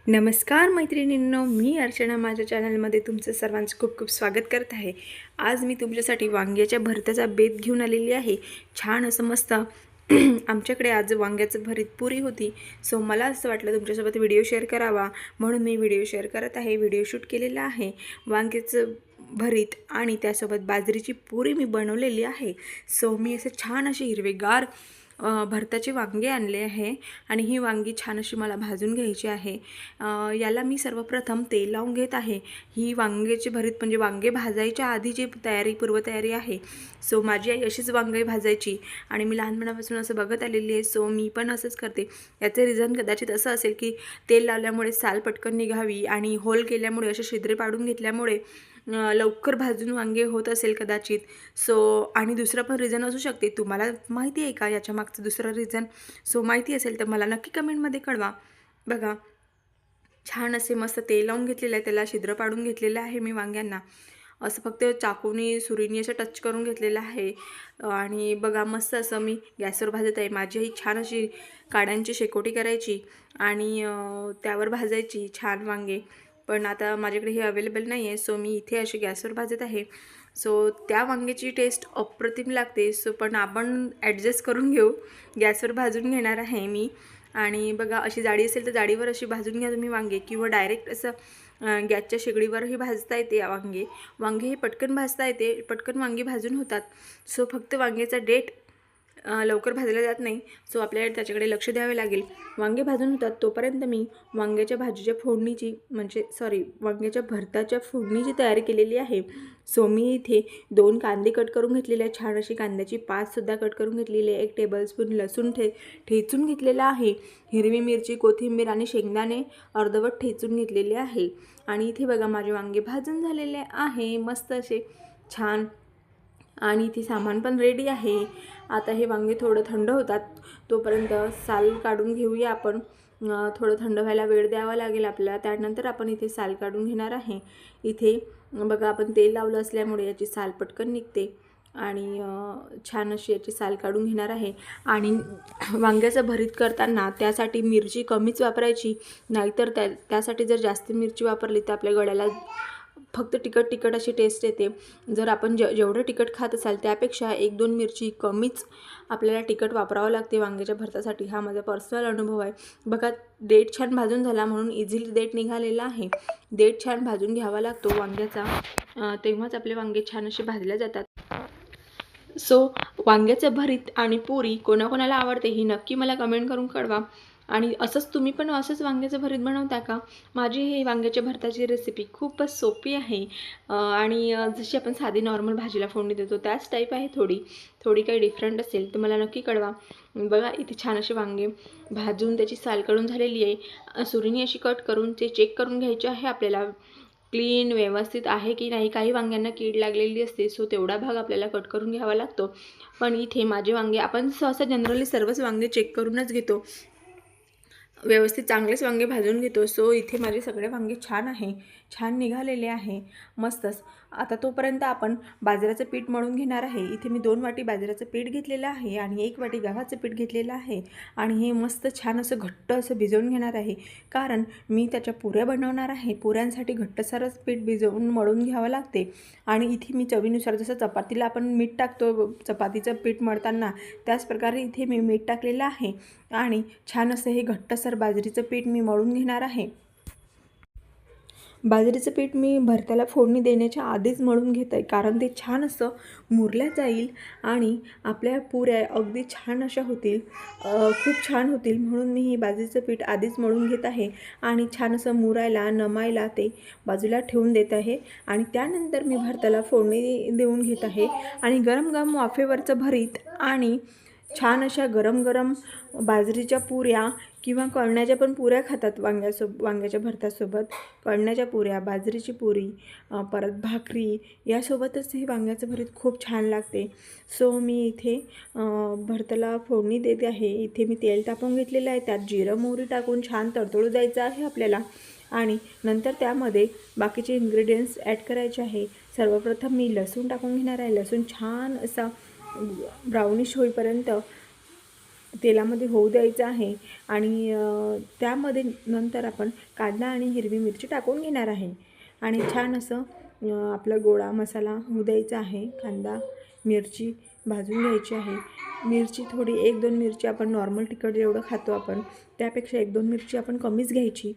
नमस्कार मैत्रिणींनो, मी अर्चना माझ्या चॅनलमध्ये तुमचं सर्वांचं खूप खूप स्वागत करत आहे। आज मी तुमच्यासाठी वांग्याच्या भरताचा बेत घेऊन आलेली आहे। छान असं मस्त आमच्याकडे आज वांग्याचं भरीत पुरी होती। सो मला असं वाटलं तुमच्यासोबत व्हिडिओ शेअर करावा, म्हणून मी व्हिडिओ शेअर करत आहे। व्हिडिओ शूट केलेला आहे। वांग्याचं भरीत आणि त्यासोबत बाजरीची पुरी मी बनवलेली आहे। सो मी असे छान असे हिरवेगार भरताचे वांगे आणले आहे आणि ही वांगी छान अशी मला भाजून घ्यायची आहे। याला मी सर्वप्रथम तेल लावून घेत आहे। ही वांग्याची भरीत म्हणजे वांगे भाजायच्या आधीची पूर्वतयारी आहे। सो माझी आई अशीच वांगे भाजायची आणि मी लहानपणापासून असं बघत आलेली आहे। सो मी पण असंच करते। याचे रिझन कदाचित असं असेल की तेल लावल्यामुळे साल पटकन निघावी आणि होल केल्यामुळे असे छिद्रे पाडून घेतल्यामुळे लवकर भाजून वांगे होत असेल कदाचित। सो आणि दुसरं पण रिझन असू शकते। तुम्हाला माहिती आहे का याच्या मागचं दुसरं रिझन? सो माहिती असेल तर मला नक्की कमेंटमध्ये कळवा। बघा, छान असे मस्त तेल लावून घेतलेलं आहे, त्याला छिद्र पाडून घेतलेलं आहे मी वांग्यांना। असं फक्त चाकूने सुरीने असं टच करून घेतलेलं आहे आणि बघा मस्त असं मी गॅसवर भाजत आहे। माझी आई छान अशी काड्यांची शेकोटी करायची आणि त्यावर भाजायची छान वांगे, पण आता माझ्याकडे हे अवेलेबल नाही आहे। सो मी इथे अशी गॅसवर भाजत आहे। सो त्या वांग्याची टेस्ट अप्रतिम लागते। सो पण आपण ॲडजस्ट करून घेऊ, गॅसवर भाजून घेणार आहे मी। आणि बघा, अशी जाडी असेल तर जाडीवर अशी भाजून घ्या तुम्ही वांगे, किंवा डायरेक्ट असं गॅसच्या शेगडीवरही भाजता येते वांगे हे पटकन भाजता येते, पटकन वांगी भाजून होतात। सो फक्त वांग्याचा डेट लवकर भाजला जात नाही। सो आपल्याला त्याच्याकडे लक्ष द्यावे लागेल। वांगे भाजून होतात तोपर्यंत मी वांग्याच्या भाजीच्या फोडणीची वांग्याच्या भरताच्या फोडणीची तयारी केलेली आहे। सो मी इथे 2 कांदे कट करून घेतलेले आहे, छान अशी कांद्याची पातसुद्धा कट करून घेतलेली आहे। 1 टेबलस्पून लसूण ठेचून घेतलेला आहे। हिरवी मिरची, कोथिंबीर आणि शेंगदाणे अर्धवट ठेचून घेतलेले आहे। आणि इथे बघा माझे वांगे भाजून झालेले आहे मस्त असे छान, आणि इथे सामान पण रेडी आहे। आता हे वांगे थोडं थंड होतात तोपर्यंत साल काढून घेऊया आपण। थोडं थंड व्हायला वेळ द्यावा लागेल आपल्याला, त्यानंतर आपण इथे साल काढून घेणार आहे। इथे बघा, आपण तेल लावलं असल्यामुळे याची साल पटकन निघते आणि छान अशी याची साल काढून घेणार आहे। आणि वांग्याचं भरीत करताना त्यासाठी मिरची कमीच वापरायची, नाहीतर त्यासाठी जर जास्त मिरची वापरली तर आपल्या गळ्याला फक्त तिखट अशी टेस्ट येते। जर आपण जेवढं तिखट खात असाल त्यापेक्षा 1-2 मिरची कमीच आपल्याला तिखट वापरावं लागते वांग्याच्या भरतासाठी। हा माझा पर्सनल अनुभव आहे। बघा, देठ छान भाजून झाला म्हणून इझिली देठ निघालेला आहे। देठ छान भाजून घ्यावा लागतो वांग्याचा, तेव्हाच आपले वांगे छान असे भाजले जातात। सो वांग्याचं भरीत आणि पुरी कोणाकोणाला आवडते हे नक्की मला कमेंट करून कळवा। आणि तुम्ही पण असंच वांग्याचं भरीत बनवता का? माझी ही वांग्याच्या भरताची रेसिपी खूपच सोपी आहे आणि जशी आपण साधी नॉर्मल भाजीला फोडणी देतो त्याच टाईप आहे। थोडी काही डिफरंट असेल तर मला नक्की कळवा। बघा, इथे छान असे वांगे भाजून त्याची साल काढून झालेली आहे। सुरीने अशी कट करून ते चेक करून घ्यायचे आहे आपल्याला, क्लीन व्यवस्थित आहे की नाही। काही वांग्यांना कीड लागलेली असते, सो तेवढा भाग आपल्याला कट करून घ्यावा लागतो। पण इथे माझे वांगे, आपण सहसा जनरली सर्वच वांगे चेक करूनच घेतो, व्यवस्थित चांगलेच वांगे भाजून घेतो। सो इथे माझे सगळे वांगे छान निघालेले आहे मस्तच। आता तोपर्यंत आपण बाजरीचं पीठ मळून घेणार आहे। इथे मी 2 वाटी बाजरीचं पीठ घेतलेलं आहे आणि 1 वाटी गव्हाचं पीठ घेतलेलं आहे आणि हे मस्त छान असं घट्ट असं भिजवून घेणार आहे, कारण मी त्याच्या पुऱ्या बनवणार आहे। पुऱ्यांसाठी घट्टसरच पीठ भिजवून मळून घ्यावं लागते। आणि इथे मी चवीनुसार, जसं चपातीला आपण मीठ टाकतो चपातीचं पीठ मळताना, त्याच प्रकारे इथे मी मीठ टाकलेलं आहे आणि छान असं हे घट्टसर बाजरीचं पीठ मी मळून घेणार आहे। बाजरीचं पीठ मी भरताला फोडणी देण्याच्या आधीच मळून घेत आहे, कारण ते छान असं मुरल्या जाईल आणि आपल्या पुऱ्या अगदी छान अशा होतील, खूप छान होतील। म्हणून मी ही बाजरीचं पीठ आधीच मळून घेत आहे आणि छान असं मुरायला नमायला ते बाजूला ठेवून देत आहे। आणि त्यानंतर मी भरताला फोडणी देऊन घेत आहे आणि गरम वाफेवरचं भरीत आणि छान अशा गरम बाजरीच्या पुऱ्या किंवा कळण्याच्या पण पुऱ्या खातात वांग्याच्या भरतासोबत। कळण्याच्या पुऱ्या, बाजरीची पुरी, परत भाकरी यासोबतच हे वांग्याचं भरीत खूप छान लागते। सो मी इथे भरताला फोडणी देते आहे। इथे मी तेल तापवून घेतलेलं आहे, त्यात जिरं मोहरी टाकून छान तडतडू द्यायचं आहे आपल्याला आणि नंतर त्यामध्ये बाकीचे इन्ग्रेडियंट्स ॲड करायचे आहे। सर्वप्रथम मी लसूण टाकून घेणार आहे। लसूण छान असा ब्राउनिश होईपर्यंत तेलामध्ये होऊ द्यायचं आहे आणि त्यामध्ये नंतर आपण कांदा आणि हिरवी मिरची टाकून घेणार आहे आणि छान असं आपला गोडा मसाला होऊ द्यायचा आहे. कांदा मिरची भाजून घ्यायची आहे. मिरची थोडी 1-2 मिरची आपण नॉर्मल तिखट जेवढं खातो आपण त्यापेक्षा 1-2 मिरची आपण कमीच घ्यायची.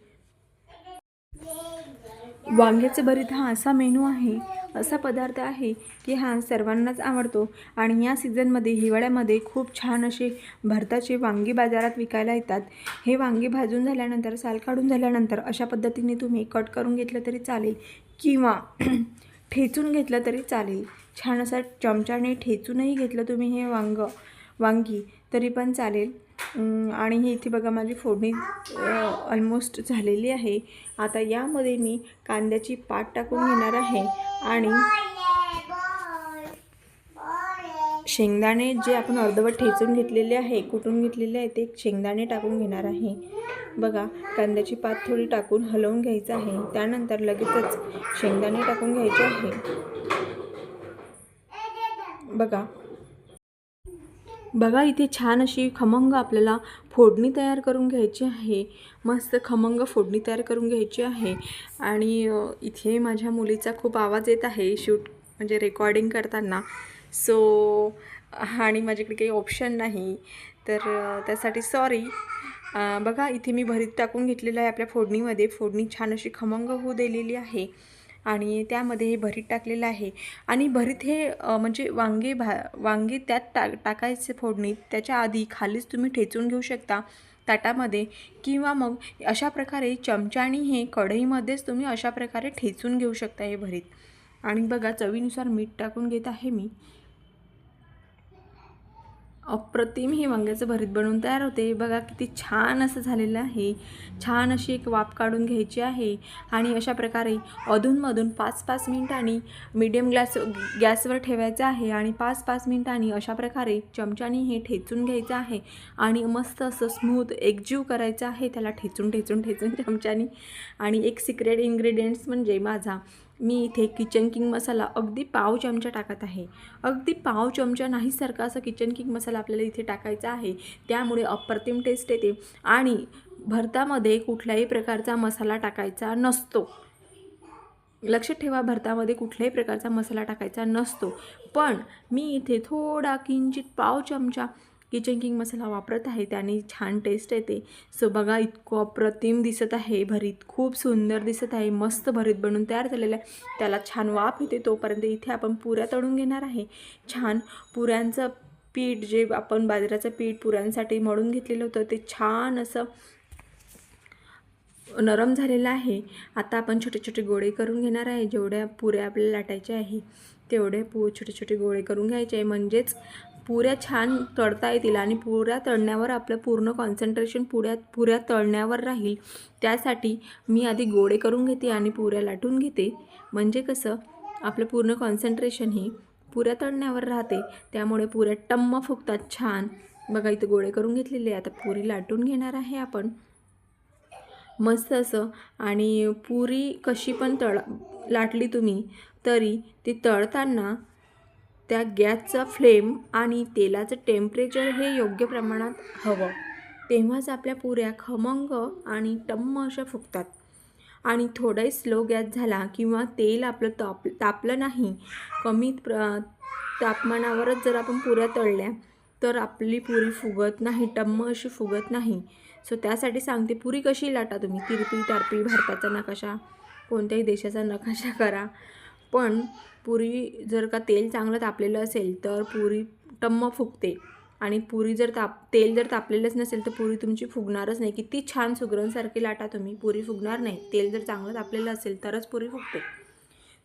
वांग्याचं भरीत हा असा मेनू आहे, असा पदार्थ आहे की हा सर्वांनाच आवडतो आणि या सीझनमध्ये हिवाळ्यामध्ये खूप छान असे भरताचे वांगी बाजारात विकायला येतात. हे वांगी भाजून झाल्यानंतर साल काढून झाल्यानंतर अशा पद्धतीने तुम्ही कट करून घेतलं तरी चालेल किंवा ठेचून घेतलं तरी चालेल. छान असा चमच्याने ठेचूनही घेतलं तुम्ही हे वांगी तरी पण चालेल. आणि हे इथे बघा माझी फोडणी ऑलमोस्ट झालेली आहे. आता यामध्ये मी कांद्याची पात टाकून घेणार आहे आणि शेंगदाणे जे आपण अर्धवट ठेचून घेतलेले आहे, कुटून घेतलेले आहे ते शेंगदाणे टाकून घेणार आहे. बघा कांद्याची पात थोडी टाकून हलवून घ्यायचं आहे. त्यानंतर लगेचच शेंगदाणे टाकून घ्यायचे आहे. बघा इथे छान अशी खमंग आपल्याला फोडणी तयार करून घ्यायची आहे. मस्त खमंग फोडणी तयार करून घ्यायची आहे. आणि इथे माझ्या मुलीचा खूप आवाज येत आहे शूट म्हणजे रेकॉर्डिंग करताना. सो आणि माझ्याकडे काही ऑप्शन नाही तर त्यासाठी सॉरी. बघा इथे मी भरीत टाकून घेतलेलं आहे आपल्या फोडणीमध्ये. फोडणी छान अशी खमंग होऊ दिलेली आहे आणि त्यामध्ये हे भरीत टाकलेलं आहे. आणि भरीत हे म्हणजे वांगी त्यात टाकायचे फोडणीत. त्याच्या आधी खालीच तुम्ही ठेचून घेऊ शकता ताटामध्ये किंवा मग अशा प्रकारे चमच्याने हे कढईमध्येच तुम्ही अशा प्रकारे ठेचून घेऊ शकता हे भरीत. आणि बघा चवीनुसार मीठ टाकून घेत आहे मी. अप्रतिम हे वांग्याचं भरीत बनवून तयार होते. बघा किती छान असं झालेलं आहे. छान अशी एक वाफ काढून घ्यायची आहे आणि अशा प्रकारे अधूनमधून 5-5 मिनिटांनी मीडियम गॅसवर ठेवायचं आहे आणि 5-5 मिनिटांनी अशा प्रकारे चमच्याने हे ठेचून घ्यायचं आहे आणि मस्त असं स्मूथ एकजीव करायचं आहे त्याला ठेचून चमच्याने. आणि एक सिक्रेट इन्ग्रेडियंट्स म्हणजे मी इथे किचन किंग मसाला अगदी पाव चमचा टाकत आहे. अगदी पाव चमचा नाही सारखा असा किचन किंग मसाला आपल्याला इथे टाकायचा आहे. त्यामुळे अप्रतिम टेस्ट येते. आणि भरतामध्ये कुठल्याही प्रकारचा मसाला टाकायचा नसतो. लक्षात ठेवा, भरतामध्ये कुठल्याही प्रकारचा मसाला टाकायचा नसतो. पण मी इथे थोडा किंचित पाव चमचा किचन किंग मसाला वापरत आहे. त्याने छान टेस्ट येते. सो बघा इतकं अप्रतिम दिसत आहे भरीत. खूप सुंदर दिसत आहे. मस्त भरीत बनून तयार झालेलं आहे. त्याला छान वाफ येते तोपर्यंत इथे आपण पुऱ्या तळून घेणार आहे. छान पुऱ्यांचं पीठ जे आपण बाजरीचं पीठ पुऱ्यांसाठी मळून घेतलेलं होतं ते छान असं नरम झालेलं आहे. आता आपण छोटे छोटे गोळे करून घेणार आहे. जेवढ्या पुऱ्या आपल्याला लाटायच्या आहे तेवढे छोटे छोटे गोळे करून घ्यायचे आहे. म्हणजेच पुऱ्या छान तळता येतील आणि पुऱ्या तळण्यावर आपलं पूर्ण कॉन्सन्ट्रेशन पुऱ्या तळण्यावर राहील. त्यासाठी मी आधी गोळे करून घेते आणि पुऱ्या लाटून घेते. म्हणजे कसं आपलं पूर्ण कॉन्सन्ट्रेशन हे पुऱ्या तळण्यावर राहते. त्यामुळे पुऱ्या टम्म फुगतात छान. बघा इथं गोळे करून घेतलेले. आता पुरी लाटून घेणार आहे आपण मस्त असं. आणि पुरी कशी पण लाटली तुम्ही तरी ती तळताना त्या गॅसचा फ्लेम आणि तेलाचं टेम्परेचर हे योग्य प्रमाणात हवं. तेव्हाच आपल्या पुऱ्या खमंग आणि टम्म अशा फुगतात. आणि थोडाही स्लो गॅस झाला किंवा तेल आपलं तापलं नाही, कमी तापमानावरच जर आपण पुऱ्या तळल्या तर आपली पुरी फुगत नाही, टम्म अशी फुगत नाही. सो त्यासाठी सांगते, पुरी कशी लाटा तुम्ही. तिरपी तारपी भारताचा नकाशा, कोणत्याही देशाचा नकाशा करा, पण पुरी जर का तेल चांगलं तापलेलं असेल तर पुरी टम्म फुगते. आणि पुरी जर तेल जर तापलेलंच नसेल तर पुरी तुमची फुगणारच नाही. किती छान सुगरणसारखी लाटा तुम्ही, पुरी फुगणार नाही. तेल जर चांगलं तापलेलं असेल तरच पुरी फुगते.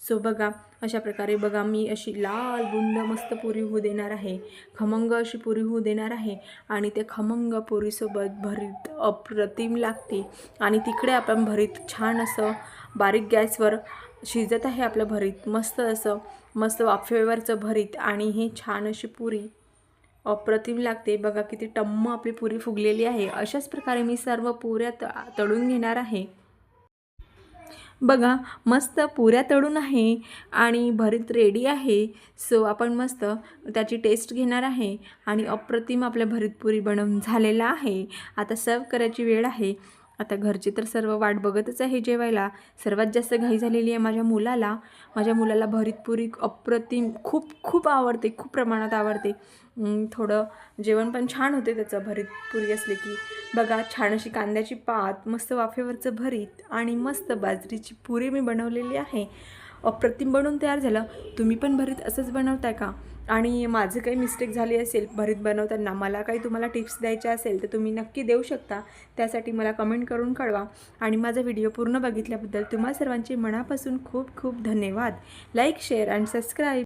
सो बघा अशा प्रकारे बघा मी अशी लाल बुंद मस्त पुरी होऊ देणार आहे. खमंग अशी पुरी होऊ देणार आहे. आणि ते खमंग पुरीसोबत भरीत अप्रतिम लागते. आणि तिकडे आपण भरीत छान असं बारीक गॅसवर शिजत आहे आपलं भरीत. मस्त वाफेवरचं भरीत आणि हे छान अशी पुरी अप्रतिम लागते. बघा किती टम्म आपली पुरी फुगलेली आहे. अशाच प्रकारे मी सर्व पुऱ्या तळून घेणार आहे. बघा मस्त पुऱ्या तळून आहे आणि भरीत रेडी आहे. सो आपण मस्त त्याची टेस्ट घेणार आहे आणि अप्रतिम आपल्या भरीत पुरी बनवून झालेला आहे. आता सर्व करायची वेळ आहे. आता घरचे तर सर्व वाट बघतच आहे जेवायला. सर्वात जास्त घाई झालेली आहे माझ्या मुलाला भरीत पुरी अप्रतिम खूप खूप आवडते, खूप प्रमाणात आवडते. थोडं जेवण पण छान होते त्याचं भरीत पुरी असले की. बघा छान अशी कांद्याची पात, मस्त वाफेवरचं भरीत आणि मस्त बाजरीची पुरी मी बनवलेली आहे. अप्रतिम बनवून तयार झालं. तुम्ही पण भरीत असंच बनवताय का? आणि माझं काही मिस्टेक झाली असेल भरीत बनवताना, मला काही तुम्हाला टिप्स द्यायच्या असेल तर तुम्ही नक्की देऊ शकता. त्यासाठी मला कमेंट करून कळवा. आणि माझा व्हिडिओ पूर्ण बघितल्याबद्दल तुम्हा सर्वांचे मनापासून खूप खूप धन्यवाद. लाईक, शेअर आणि सबस्क्राईब.